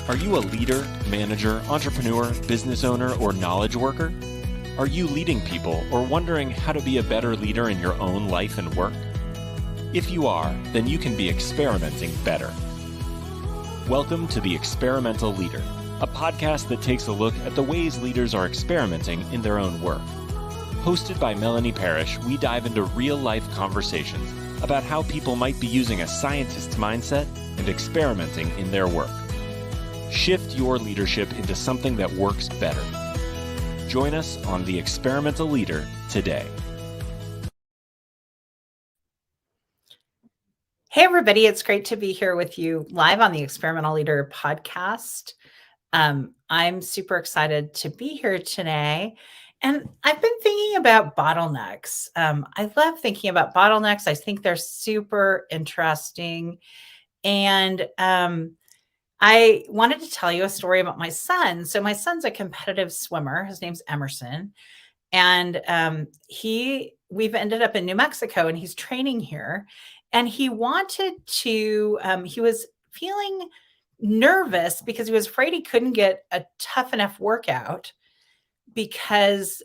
Are you a leader, manager, entrepreneur, business owner, or knowledge worker? Are you leading people or wondering how to be a better leader in your own life and work? If you are, then you can be experimenting better. Welcome to The Experimental Leader, a podcast that takes a look at the ways leaders are experimenting in their own work. Hosted by Melanie Parrish, we dive into real-life conversations about how people might be using a scientist's mindset and experimenting in their work. Shift your leadership into something that works better. Join us on The Experimental Leader today. Hey, everybody. It's great to be here with you live on the Experimental Leader podcast. I'm super excited to be here today. And I've been thinking about bottlenecks. I love thinking about bottlenecks. I think they're super interesting. And I wanted to tell you a story about my son. So my son's a competitive swimmer. His name's Emerson. And we've ended up in New Mexico and he's training here. And he wanted to, he was feeling nervous because he was afraid he couldn't get a tough enough workout because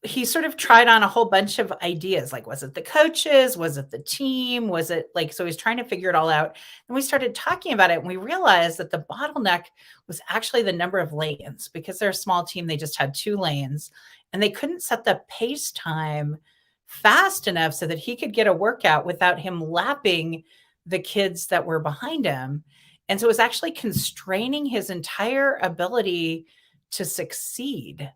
he sort of tried on a whole bunch of ideas. Like, was it the coaches? Was it the team? Was it like, so he's trying to figure it all out. And we started talking about it and we realized that the bottleneck was actually the number of lanes because they're a small team. They just had 2 lanes and they couldn't set the pace time fast enough so that he could get a workout without him lapping the kids that were behind him. And so it was actually constraining his entire ability to succeed.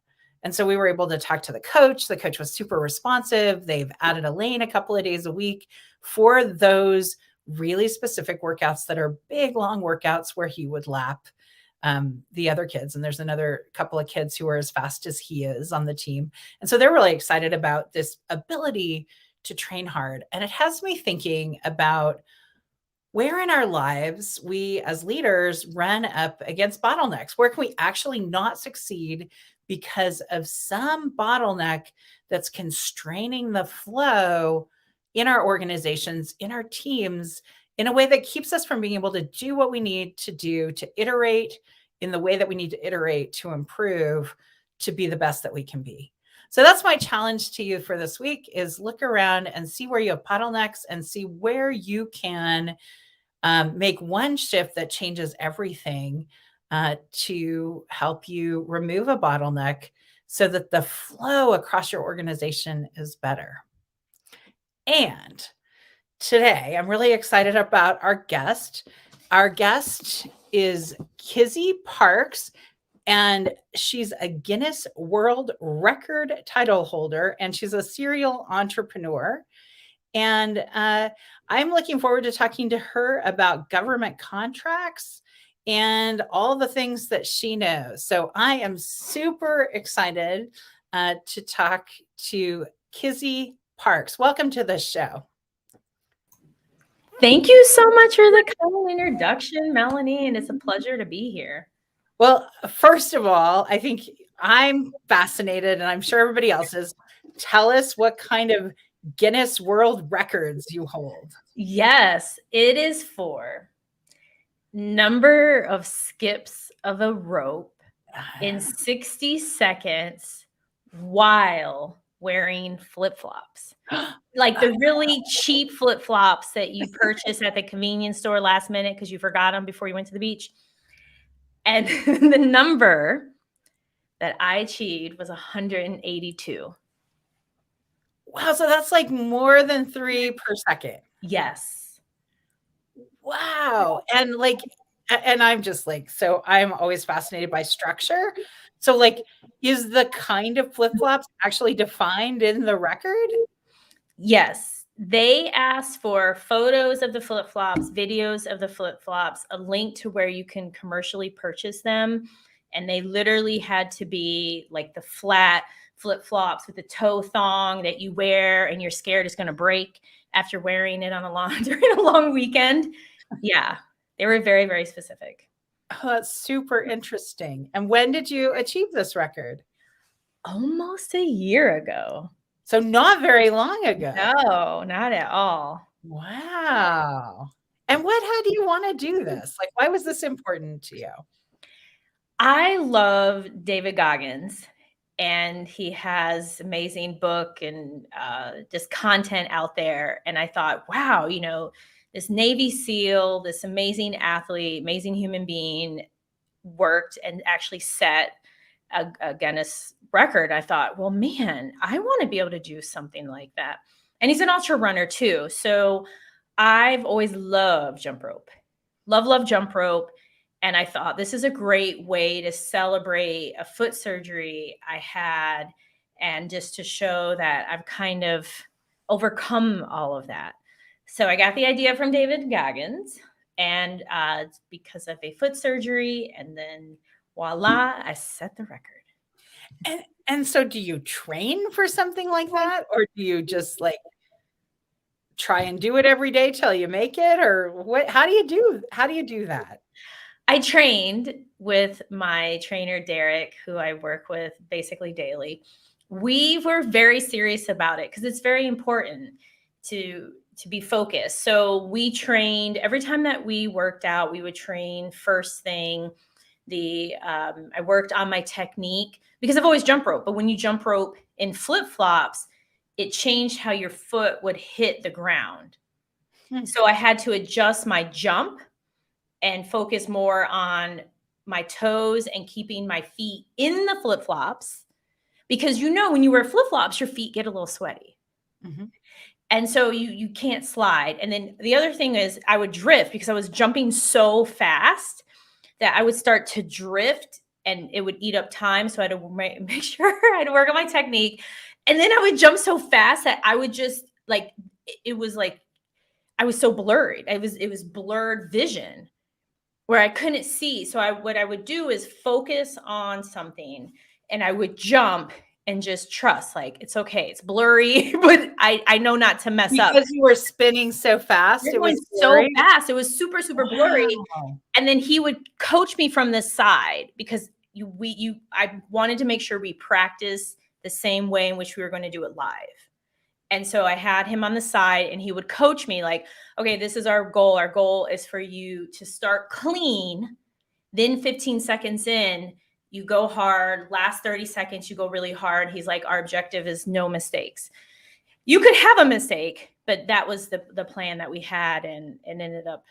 And so we were able to talk to the coach. The coach was super responsive. They've added a lane a couple of days a week for those really specific workouts that are big, long workouts where he would lap the other kids. And there's another couple of kids who are as fast as he is on the team. And so they're really excited about this ability to train hard. And it has me thinking about where in our lives we as leaders run up against bottlenecks. Where can we actually not succeed because of some bottleneck that's constraining the flow in our organizations, in our teams, in a way that keeps us from being able to do what we need to do, to iterate in the way that we need to iterate, to improve, to be the best that we can be. So that's my challenge to you for this week is look around and see where you have bottlenecks and see where you can make one shift that changes everything to help you remove a bottleneck so that the flow across your organization is better. And today, I'm really excited about our guest. Our guest is Kizzy Parks, and she's a Guinness World Record title holder, and she's a serial entrepreneur. And I'm looking forward to talking to her about government contracts and all the things that she knows. So I am super excited to talk to Kizzy Parks. Welcome to the show. Thank you so much for the kind introduction, Melanie, and it's a pleasure to be here. Well, first of all, I think I'm fascinated, and I'm sure everybody else is. Tell us what kind of Guinness World Records you hold. Yes, it is for number of skips of a rope in 60 seconds while wearing flip-flops. Like the really cheap flip-flops that you purchase at the convenience store last minute because you forgot them before you went to the beach. And the number that I achieved was 182. Wow, so that's like more than 3 per second. Yes. Wow. And like, and I'm just like, so I'm always fascinated by structure. So like, is the kind of flip-flops actually defined in the record? Yes. They asked for photos of the flip-flops, videos of the flip-flops, a link to where you can commercially purchase them. And they literally had to be like the flat flip-flops with the toe thong that you wear and you're scared it's going to break after wearing it on during a long weekend. Yeah, they were very, very specific. Oh, that's super interesting. And when did you achieve this record? Almost a year ago. So not very long ago. No, not at all. Wow. And And what had you want to do this? Like, why was this important to you? I love David Goggins, and he has amazing book and just content out there. And I thought, wow, this Navy SEAL, this amazing athlete, amazing human being, worked and actually set a Guinness record. I thought, well, man, I want to be able to do something like that. And he's an ultra runner too. So I've always loved jump rope, love jump rope. And I thought this is a great way to celebrate a foot surgery I had, and just to show that I've kind of overcome all of that. So I got the idea from David Goggins, and it's because of a foot surgery. And then voila, I set the record. And so do you train for something like that? Or do you just like try and do it every day till you make it? Or what, how do you do that? I trained with my trainer, Derek, who I work with basically daily. We were very serious about it because it's very important to be focused. So we trained every time that we worked out, we would train first thing. I worked on my technique because I've always jump rope, but when you jump rope in flip-flops, it changed how your foot would hit the ground. So I had to adjust my jump and focus more on my toes and keeping my feet in the flip-flops, because when you wear flip-flops, your feet get a little sweaty. Mm-hmm. And so you can't slide. And then the other thing is I would drift because I was jumping so fast that I would start to drift and it would eat up time. So I had to make sure I had to work on my technique. And then I would jump so fast that I would just it was like, I was so blurred. It was blurred vision where I couldn't see. So what I would do is focus on something, and I would jump and just trust, like, it's okay. It's blurry, but I know not to mess up. Because you were spinning so fast. It was so fast. It was super, super blurry. And then he would coach me from the side because I wanted to make sure we practice the same way in which we were going to do it live. And so I had him on the side, and he would coach me like, okay, this is our goal. Our goal is for you to start clean. Then 15 seconds in, you go hard. Last 30 seconds, you go really hard. He's like, our objective is no mistakes. You could have a mistake, but that was the plan that we had, and ended up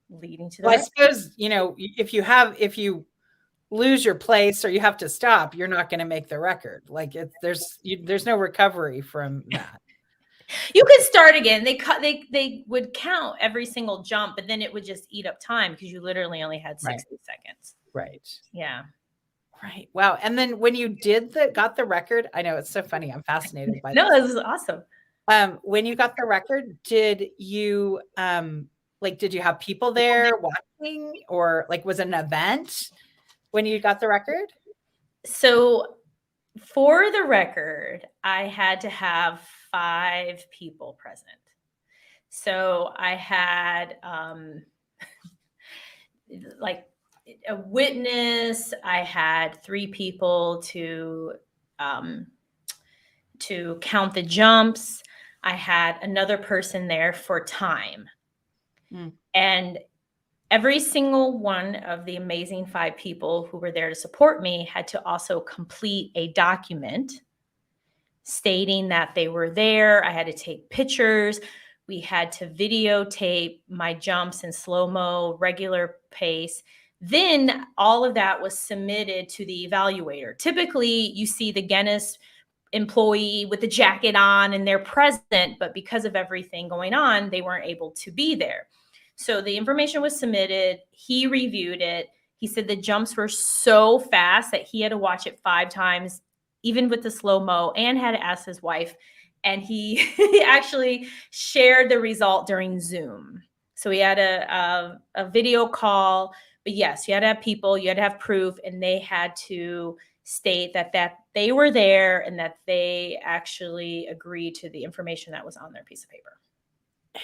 leading to that. Well, I suppose, if you lose your place or you have to stop, you're not going to make the record. Like there's no recovery from that. You could start again. They would count every single jump, but then it would just eat up time because you literally only had 60 seconds. Right. Yeah. Right. Wow. And then when you got the record, I know it's so funny. I'm fascinated by this. No, this is awesome. When you got the record, did you did you have people there watching, or was it an event when you got the record? So for the record, I had to have 5 people present. So I had a witness. I had 3 people to count the jumps. I had another person there for time. And every single one of the amazing 5 people who were there to support me had to also complete a document stating that they were there. I had to take pictures. We had to videotape my jumps in slow-mo, regular pace. Then all of that was submitted to the evaluator. Typically, you see the Guinness employee with the jacket on and they're present, but because of everything going on, they weren't able to be there. So the information was submitted. He reviewed it. He said the jumps were so fast that he had to watch it 5 times, even with the slow-mo, and had to ask his wife. And he actually shared the result during Zoom. So he had a video call. But yes, you had to have people, you had to have proof, and they had to state that they were there and that they actually agreed to the information that was on their piece of paper.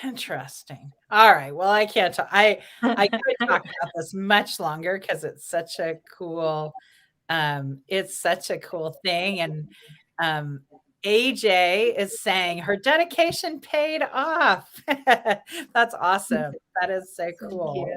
Interesting. All right. Well, I can't talk. I could talk about this much longer because it's such a cool thing. And AJ is saying her dedication paid off. That's awesome. That is so cool.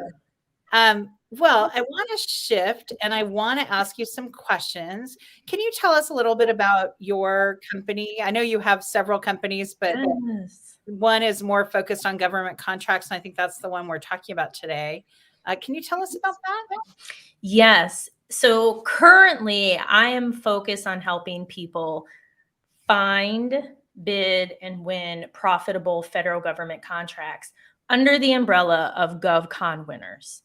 Well, I want to shift and I want to ask you some questions. Can you tell us a little bit about your company? I know you have several companies, but Yes. one is more focused on government contracts. And I think that's the one we're talking about today. Can you tell us about that? Yes. So currently, I am focused on helping people find, bid, and win profitable federal government contracts under the umbrella of GovCon winners.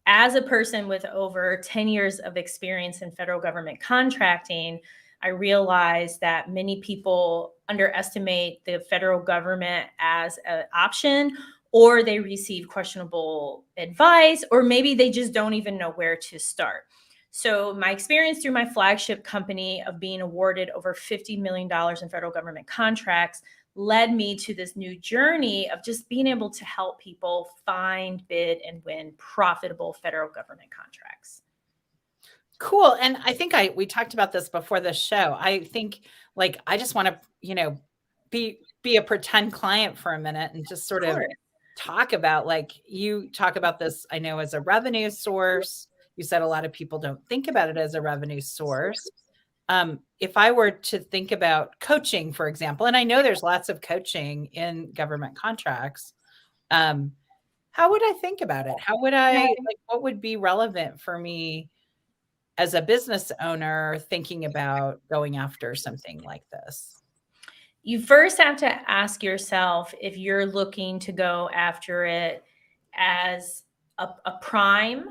As a person with over 10 years of experience in federal government contracting, I realize that many people underestimate the federal government as an option, or they receive questionable advice, or maybe they just don't even know where to start. So my experience through my flagship company of being awarded over $50 million in federal government contracts led me to this new journey of just being able to help people find, bid, and win profitable federal government contracts. Cool. And I think we talked about this before the show. I think like I just want to, be a pretend client for a minute and just sort of talk about, like, you talk about this, I know, as a revenue source. You said a lot of people don't think about it as a revenue source. If I were to think about coaching, for example, and I know there's lots of coaching in government contracts, how would I think about it? How would what would be relevant for me as a business owner thinking about going after something like this? You first have to ask yourself if you're looking to go after it as a prime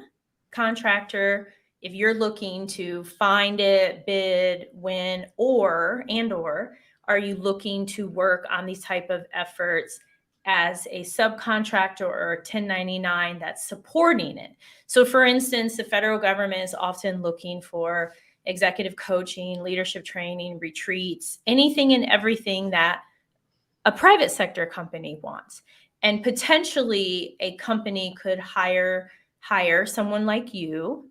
contractor, if you're looking to find it, bid, win, or are you looking to work on these type of efforts as a subcontractor or a 1099 that's supporting it? So for instance, the federal government is often looking for executive coaching, leadership training, retreats, anything and everything that a private sector company wants. And potentially a company could hire someone like you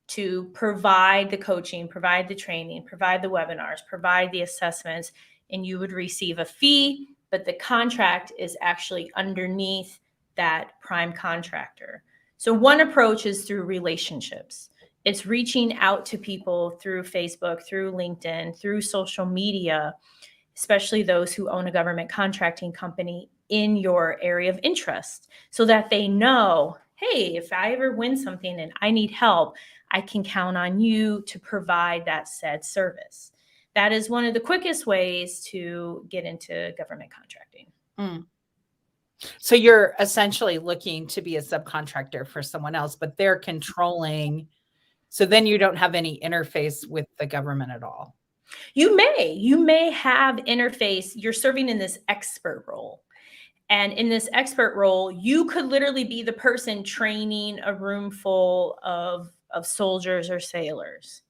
to provide the coaching, provide the training, provide the webinars, provide the assessments, and you would receive a fee, but the contract is actually underneath that prime contractor. So one approach is through relationships. It's reaching out to people through Facebook, through LinkedIn, through social media, especially those who own a government contracting company in your area of interest, so that they know, hey, if I ever win something and I need help, I can count on you to provide that said service. That is one of the quickest ways to get into government contracting. So you're essentially looking to be a subcontractor for someone else, but they're controlling. So then you don't have any interface with the government at all. You may have interface. You're serving in this expert role. And in this expert role, you could literally be the person training a room full of soldiers or sailors.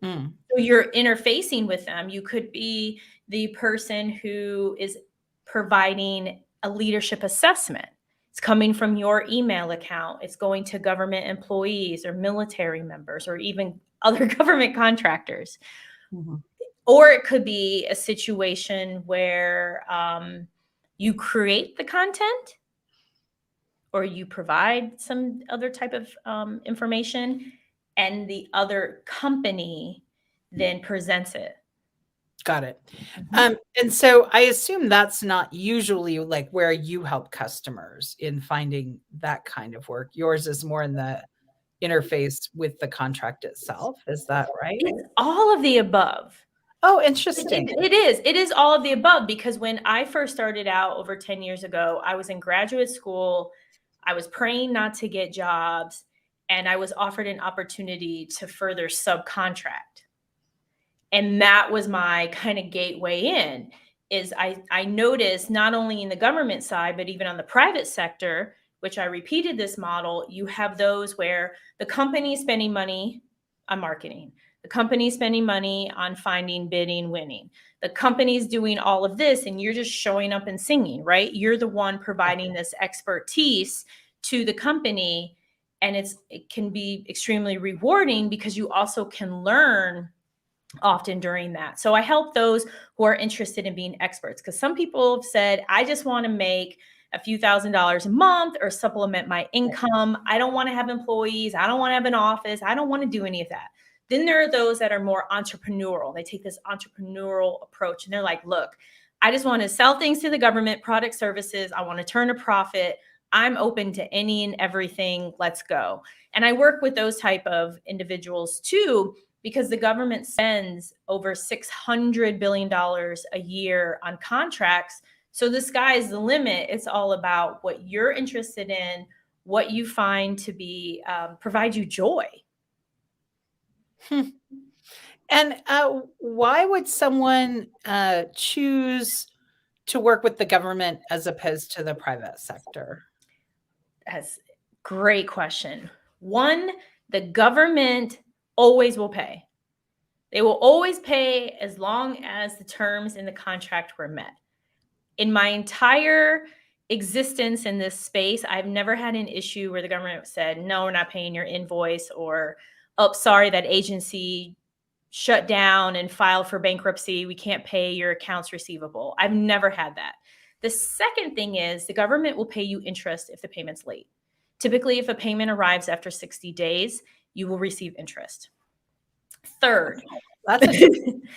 So you're interfacing with them. You could be the person who is providing a leadership assessment. It's coming from your email account. It's going to government employees or military members or even other government contractors. Or it could be a situation where you create the content or you provide some other type of information and the other company then presents it. Got it. And so I assume that's not usually like where you help customers in finding that kind of work. Yours is more in the interface with the contract itself. Is that right? It's all of the above. Oh, interesting. It is all of the above, because when I first started out over 10 years ago, I was in graduate school. I was praying not to get jobs, and I was offered an opportunity to further subcontract. And that was my kind of gateway in. Is I noticed not only in the government side, but even on the private sector, which I repeated this model, you have those where the company is spending money on marketing. The company's spending money on finding, bidding, winning. The company's doing all of this, and you're just showing up and singing, right? You're the one providing this expertise to the company, and it can be extremely rewarding because you also can learn often during that. So I help those who are interested in being experts, because some people have said, I just want to make a few $1,000s a month or supplement my income. I don't want to have employees. I don't want to have an office. I don't want to do any of that. Then there are those that are more entrepreneurial. They take this entrepreneurial approach and they're like, look, I just want to sell things to the government, product, services. I want to turn a profit. I'm open to any and everything. Let's go. And I work with those type of individuals too, because the government spends over $600 billion a year on contracts. So the sky's the limit. It's all about what you're interested in, what you find to be provide you joy. And why would someone choose to work with the government as opposed to the private sector? That's a great question. One, the government always will pay. They will always pay as long as the terms in the contract were met. In my entire existence in this space, I've never had an issue where the government said, no, we're not paying your invoice, or, oh, sorry, that agency shut down and filed for bankruptcy. We can't pay your accounts receivable. I've never had that. The second thing is the government will pay you interest if the payment's late. Typically, if a payment arrives after 60 days, you will receive interest. Third,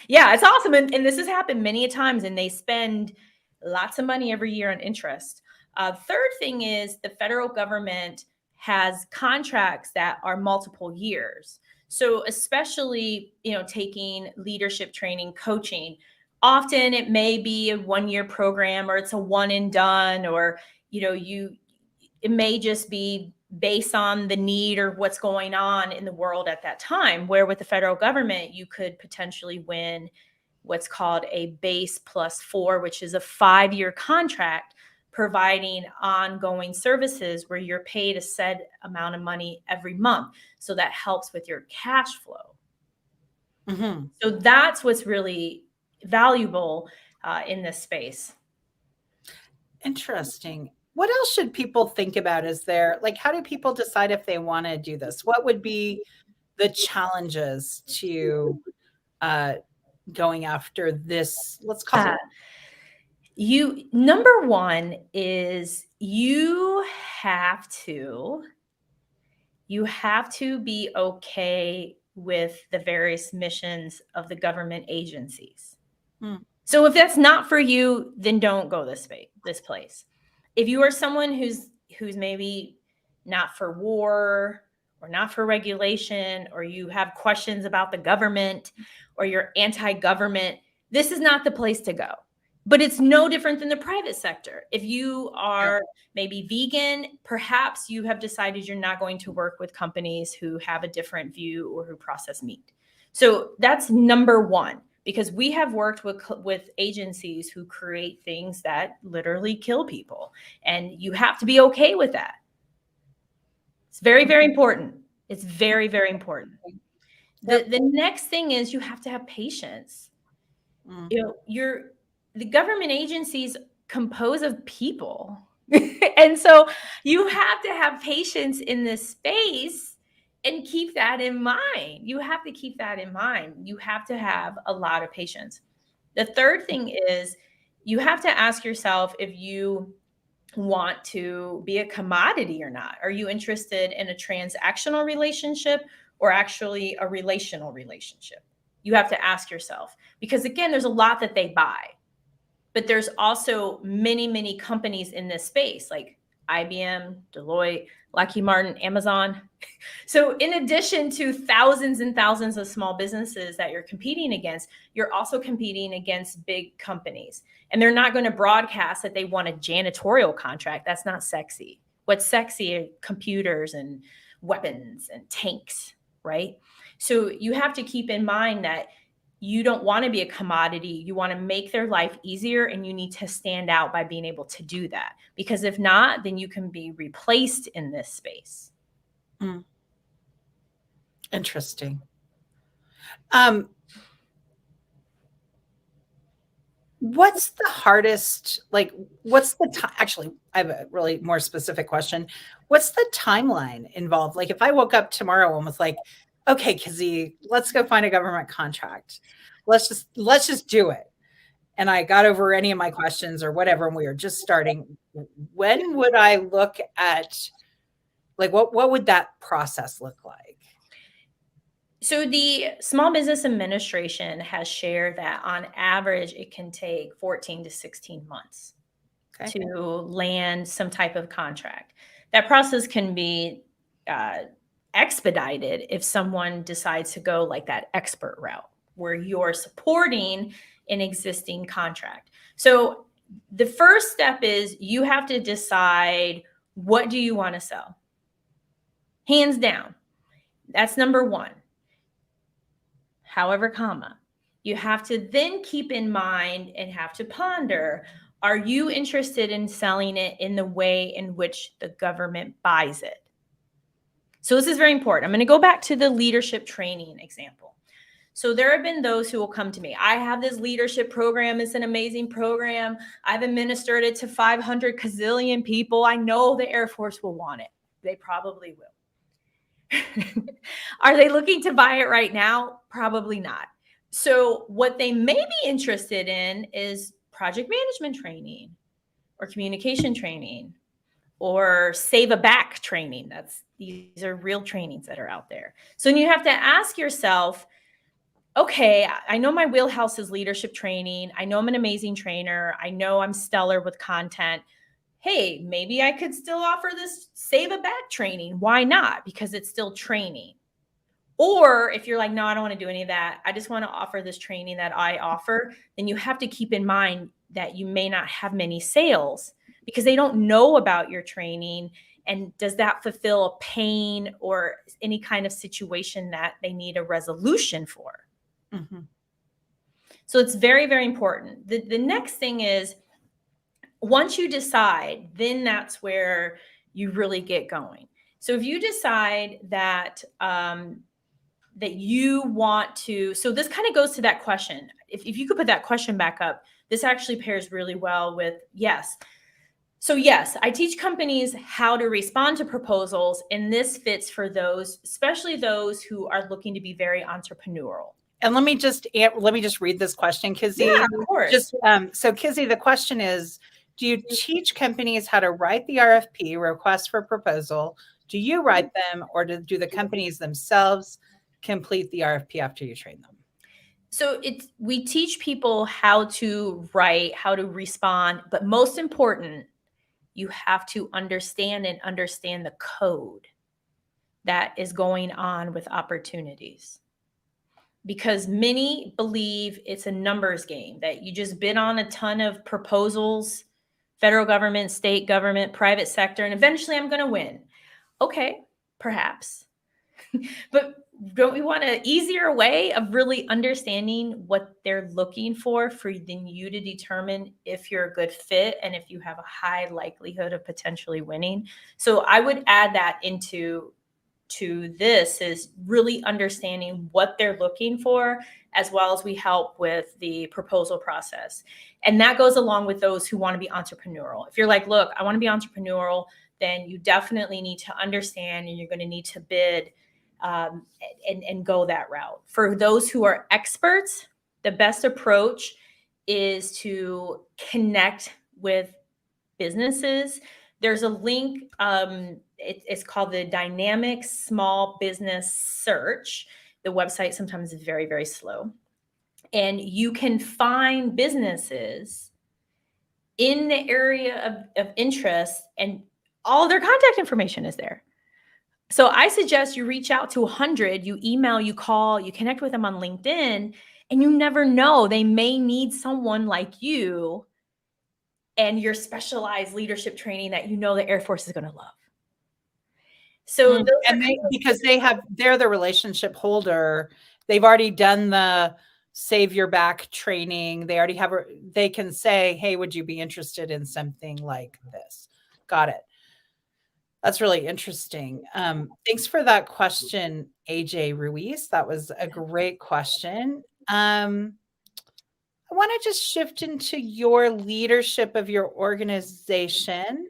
yeah, it's awesome. And this has happened many a times, and they spend lots of money every year on interest. Third thing is the federal government has contracts that are multiple years. So especially, taking leadership training, coaching, often it may be a 1-year program, or it's a one and done, or, it may just be based on the need or what's going on in the world at that time, where with the federal government, you could potentially win what's called a base +4, which is a 5-year contract providing ongoing services where you're paid a set amount of money every month. So that helps with your cash flow. Mm-hmm. So that's what's really valuable in this space. Interesting. What else should people think about? How do people decide if they want to do this? What would be the challenges to going after this? Let's call it. Number one is you have to be okay with the various missions of the government agencies. So if that's not for you, then don't go this place. If you are someone who's maybe not for war or not for regulation, or you have questions about the government, or you're anti-government, this is not the place to go. But it's no different than the private sector. If you are maybe vegan, perhaps you have decided you're not going to work with companies who have a different view or who process meat. So that's number one, because we have worked with agencies who create things that literally kill people, and you have to be okay with that. It's very, very important. It's very, very important. The next thing is you have to have patience. The government agencies compose of people. And so you have to have patience in this space and keep that in mind. You have to keep that in mind. You have to have a lot of patience. The third thing is you have to ask yourself if you want to be a commodity or not. Are you interested in a transactional relationship or actually a relational relationship? You have to ask yourself, because again, there's a lot that they buy, but there's also many, many companies in this space like IBM, Deloitte, Lockheed Martin, Amazon. So in addition to thousands and thousands of small businesses that you're competing against, you're also competing against big companies. And they're not going to broadcast that they want a janitorial contract. That's not sexy. What's sexy are computers and weapons and tanks, right? So you have to keep in mind that you don't want to be a commodity. You want to make their life easier, and you need to stand out by being able to do that. Because if not, then you can be replaced in this space. Interesting. What's the hardest, actually, I have a really more specific question. What's the timeline involved? Like if I woke up tomorrow and was like, okay, Kizzy, let's go find a government contract. Let's just do it. And I got over any of my questions or whatever, and we were just starting. When would I look at, like, what would that process look like? So the Small Business Administration has shared that on average, it can take 14 to 16 months to land some type of contract. That process can be expedited if someone decides to go like that expert route, where you're supporting an existing contract. So the first step is you have to decide, what do you want to sell? Hands down. That's number one. However, you have to then keep in mind and have to ponder, are you interested in selling it in the way in which the government buys it? So this is very important. I'm going to go back to the leadership training example. So there have been those who will come to me. I have this leadership program. It's an amazing program. I've administered it to 500 gazillion people. I know the Air Force will want it. They probably will. Are they looking to buy it right now? Probably not. So what they may be interested in is project management training or communication training or save a back training. These are real trainings that are out there. So you have to ask yourself, okay, I know my wheelhouse is leadership training. I know I'm an amazing trainer. I know I'm stellar with content. Hey, maybe I could still offer this save a back training. Why not? Because it's still training. Or if you're like, no, I don't want to do any of that. I just want to offer this training that I offer. Then you have to keep in mind that you may not have many sales because they don't know about your training. And does that fulfill a pain or any kind of situation that they need a resolution for? Mm-hmm. So it's very, very important. The next thing is, once you decide, then that's where you really get going. So if you decide that that you want to, so this kind of goes to that question. If you could put that question back up, this actually pairs really well with yes. So yes, I teach companies how to respond to proposals, and this fits for those, especially those who are looking to be very entrepreneurial. And let me just read this question, Kizzy. Yeah, of course. So Kizzy, the question is, do you teach companies how to write the RFP, request for proposal? Do you write them, or do the companies themselves complete the RFP after you train them? So we teach people how to write, how to respond, but most important, you have to understand the code that is going on with opportunities. Because many believe it's a numbers game, that you just bid on a ton of proposals, federal government, state government, private sector, and eventually I'm going to win. Okay, perhaps. But don't we want an easier way of really understanding what they're looking for than you to determine if you're a good fit and if you have a high likelihood of potentially winning? So I would add that into this, is really understanding what they're looking for, as well as we help with the proposal process. And that goes along with those who want to be entrepreneurial. If you're like, look, I want to be entrepreneurial, then you definitely need to understand, and you're going to need to bid and go that route. For those who are experts, the best approach is to connect with businesses. There's a link, it's called the Dynamic Small Business Search. The website sometimes is very, very slow. And you can find businesses in the area of interest, and all their contact information is there. So I suggest you reach out to 100, you email, you call, you connect with them on LinkedIn, and you never know, they may need someone like you and your specialized leadership training that you know the Air Force is going to love. So because they're the relationship holder. They've already done the save your back training. They can say, hey, would you be interested in something like this? Got it. That's really interesting. Thanks for that question, AJ Ruiz. That was a great question. I want to just shift into your leadership of your organization.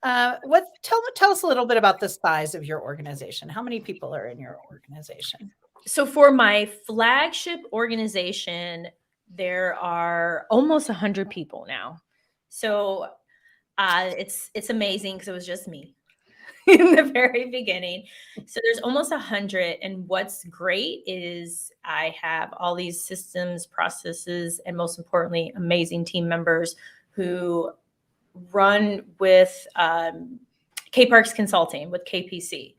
Tell us a little bit about the size of your organization. How many people are in your organization? So for my flagship organization, there are almost 100 people now. So it's amazing because it was just me in the very beginning. So there's almost 100. And what's great is I have all these systems, processes, and most importantly, amazing team members who run with K Parks Consulting with KPC.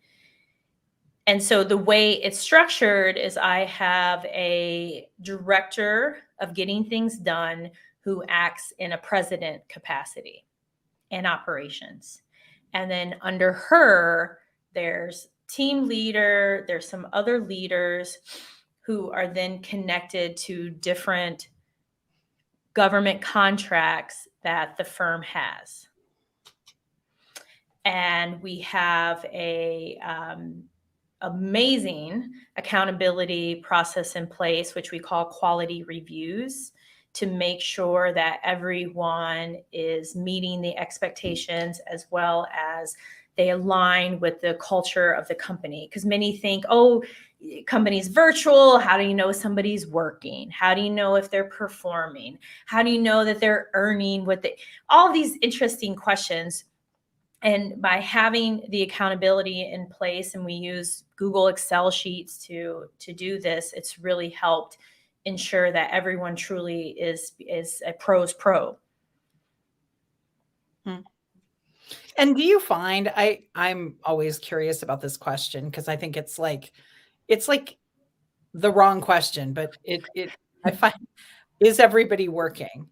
And so the way it's structured is I have a director of getting things done who acts in a president capacity in operations. And then under her, there's team leader, there's some other leaders who are then connected to different government contracts that the firm has. And we have a amazing accountability process in place, which we call quality reviews, to make sure that everyone is meeting the expectations as well as they align with the culture of the company. Because many think, oh, company's virtual. How do you know somebody's working? How do you know if they're performing? How do you know that they're earning what they, all these interesting questions. And by having the accountability in place, and we use Google Excel sheets to do this, it's really helped ensure that everyone truly is a pro's pro. And do you find, I'm always curious about this question because I think it's like the wrong question, but I find, is everybody working?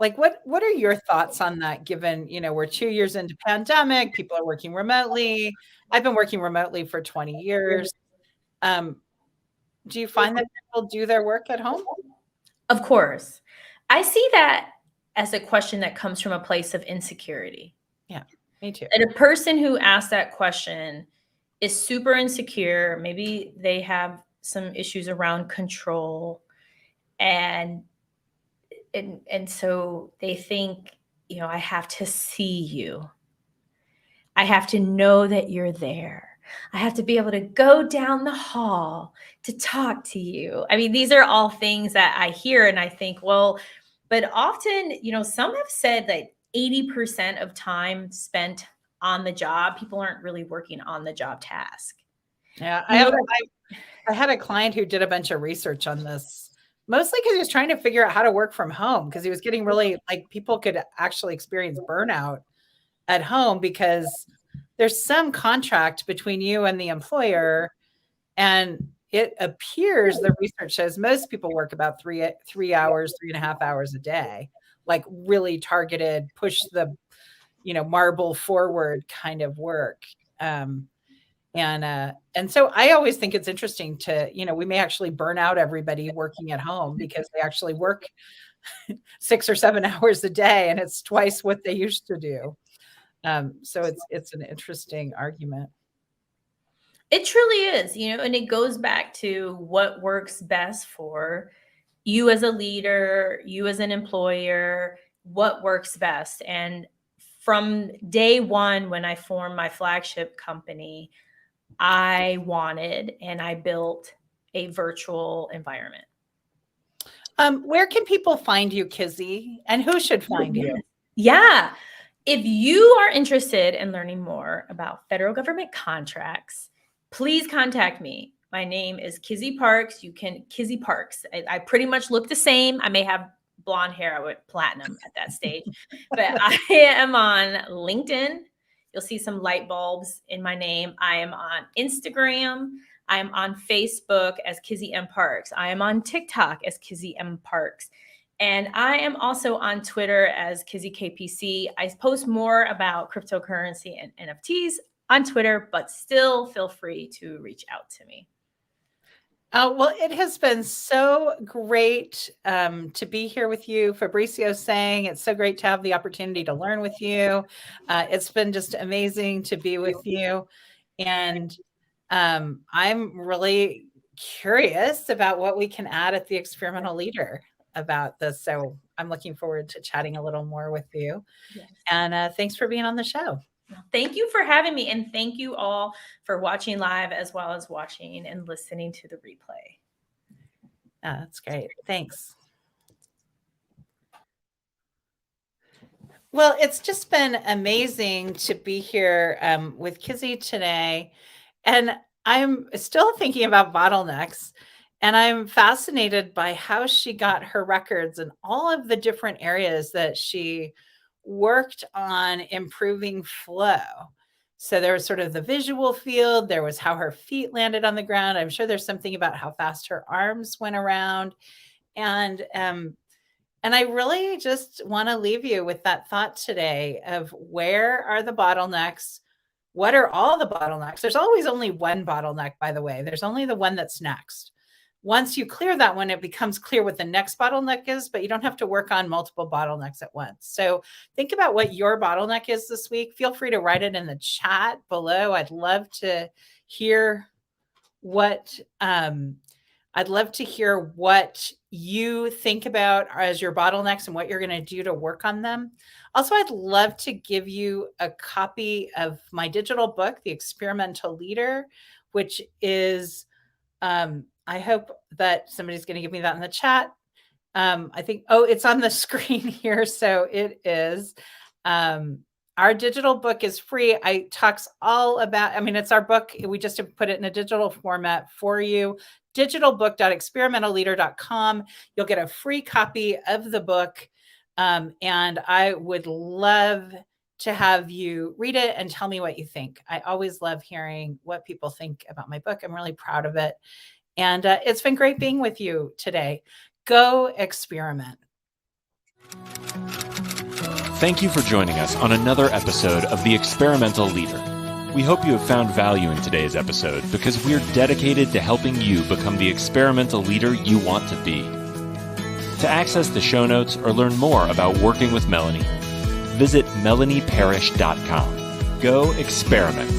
Like, what are your thoughts on that, given, we're 2 years into pandemic, people are working remotely. I've been working remotely for 20 years. Do you find that people do their work at home? Of course. I see that as a question that comes from a place of insecurity. Yeah, me too. And a person who asks that question is super insecure. Maybe they have some issues around control, and so they think, I have to see you. I have to know that you're there. I have to be able to go down the hall to talk to you. I mean, these are all things that I hear and I think, well, but often, some have said that 80% of time spent on the job, people aren't really working on the job task. Yeah, I had a client who did a bunch of research on this, mostly because he was trying to figure out how to work from home, because he was getting really, like, people could actually experience burnout at home because there's some contract between you and the employer. And it appears, the research shows, most people work about 3 hours, 3.5 hours a day, like really targeted, push the, marble forward kind of work. And so I always think it's interesting to, we may actually burn out everybody working at home because they actually work 6 or 7 hours a day, and it's twice what they used to do. So it's an interesting argument. It truly is, and it goes back to what works best for you as a leader, you as an employer, what works best. And from day one, when I formed my flagship company, I wanted and I built a virtual environment. Where can people find you, Kizzy, and who should find you? Yeah. If you are interested in learning more about federal government contracts, please contact me. My name is Kizzy Parks. Kizzy Parks. I pretty much look the same. I may have blonde hair. I went platinum at that stage, but I am on LinkedIn. You'll see some light bulbs in my name. I am on Instagram. I am on Facebook as Kizzy M. Parks. I am on TikTok as Kizzy M. Parks. And I am also on Twitter as Kizzy KPC. I post more about cryptocurrency and NFTs on Twitter, but still feel free to reach out to me. Well, it has been so great to be here with you. Fabricio saying it's so great to have the opportunity to learn with you. It's been just amazing to be with you. And I'm really curious about what we can add at the Experimental Leader about this. So I'm looking forward to chatting a little more with you. Yes. And thanks for being on the show. Thank you for having me. And thank you all for watching live as well as watching and listening to the replay. That's great. Thanks. Well, it's just been amazing to be here with Kizzy today. And I'm still thinking about bottlenecks. And I'm fascinated by how she got her records and all of the different areas that she worked on improving flow. So there was sort of the visual field. There was how her feet landed on the ground. I'm sure there's something about how fast her arms went around. And I really just want to leave you with that thought today of where are the bottlenecks? What are all the bottlenecks? There's always only one bottleneck, by the way. There's only the one that's next. Once you clear that one, it becomes clear what the next bottleneck is, but you don't have to work on multiple bottlenecks at once. So think about what your bottleneck is this week. Feel free to write it in the chat below. I'd love to hear what you think about as your bottlenecks and what you're going to do to work on them. Also, I'd love to give you a copy of my digital book, The Experimental Leader, which is, I hope that somebody's going to give me that in the chat. I think, it's on the screen here. So it is. Our digital book is free. It talks all about, it's our book. We just have put it in a digital format for you. digitalbook.experimentalleader.com. You'll get a free copy of the book. And I would love to have you read it and tell me what you think. I always love hearing what people think about my book. I'm really proud of it. And it's been great being with you today. Go experiment. Thank you for joining us on another episode of The Experimental Leader. We hope you have found value in today's episode because we're dedicated to helping you become the experimental leader you want to be. To access the show notes or learn more about working with Melanie, visit melanieparish.com. Go experiment.